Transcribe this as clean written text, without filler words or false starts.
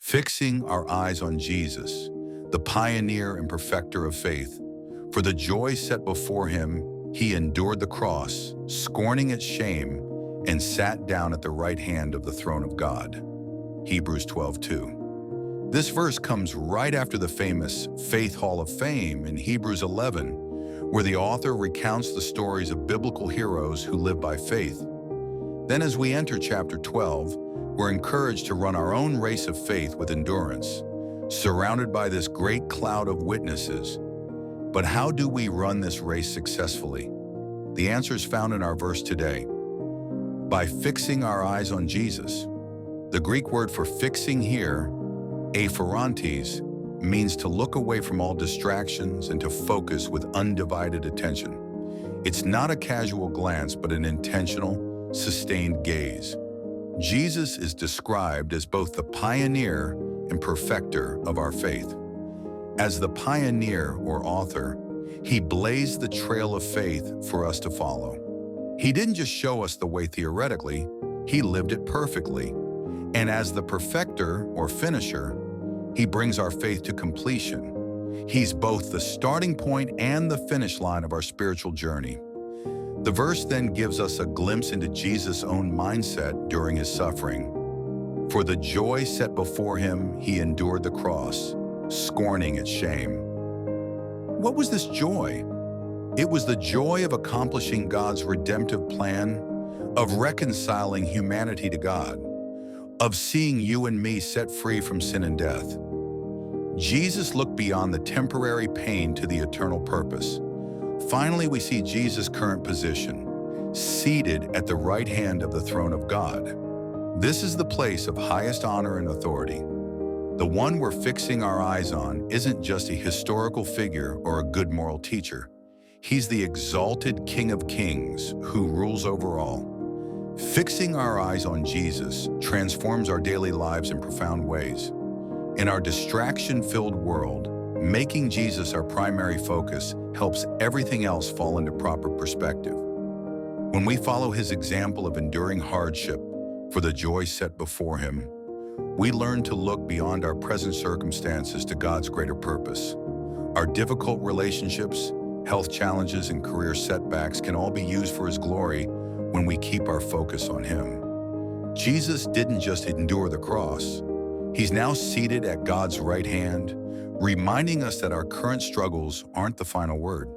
Fixing our eyes on Jesus, the pioneer and perfecter of faith. For the joy set before him, he endured the cross, scorning its shame, and sat down at the right hand of the throne of God. Hebrews 12:2. This verse comes right after the famous Faith Hall of Fame in Hebrews 11, where the author recounts the stories of biblical heroes who live by faith. Then as we enter chapter 12, we're encouraged to run our own race of faith with endurance, surrounded by this great cloud of witnesses. But how do we run this race successfully? The answer is found in our verse today. By fixing our eyes on Jesus. The Greek word for fixing here, aphorontes, means to look away from all distractions and to focus with undivided attention. It's not a casual glance, but an intentional, sustained gaze. Jesus is described as both the pioneer and perfecter of our faith. As the pioneer or author, he blazed the trail of faith for us to follow. He didn't just show us the way theoretically, he lived it perfectly. And as the perfecter or finisher, he brings our faith to completion. He's both the starting point and the finish line of our spiritual journey. The verse then gives us a glimpse into Jesus' own mindset during his suffering. For the joy set before him, he endured the cross, scorning its shame. What was this joy? It was the joy of accomplishing God's redemptive plan, of reconciling humanity to God, of seeing you and me set free from sin and death. Jesus looked beyond the temporary pain to the eternal purpose. Finally, we see Jesus' current position, seated at the right hand of the throne of God. This is the place of highest honor and authority. The one we're fixing our eyes on isn't just a historical figure or a good moral teacher. He's the exalted King of Kings who rules over all. Fixing our eyes on Jesus transforms our daily lives in profound ways. In our distraction-filled world, making Jesus our primary focus helps everything else fall into proper perspective. When we follow his example of enduring hardship for the joy set before him, we learn to look beyond our present circumstances to God's greater purpose. Our difficult relationships, health challenges, and career setbacks can all be used for his glory when we keep our focus on him. Jesus didn't just endure the cross. He's now seated at God's right hand, reminding us that our current struggles aren't the final word.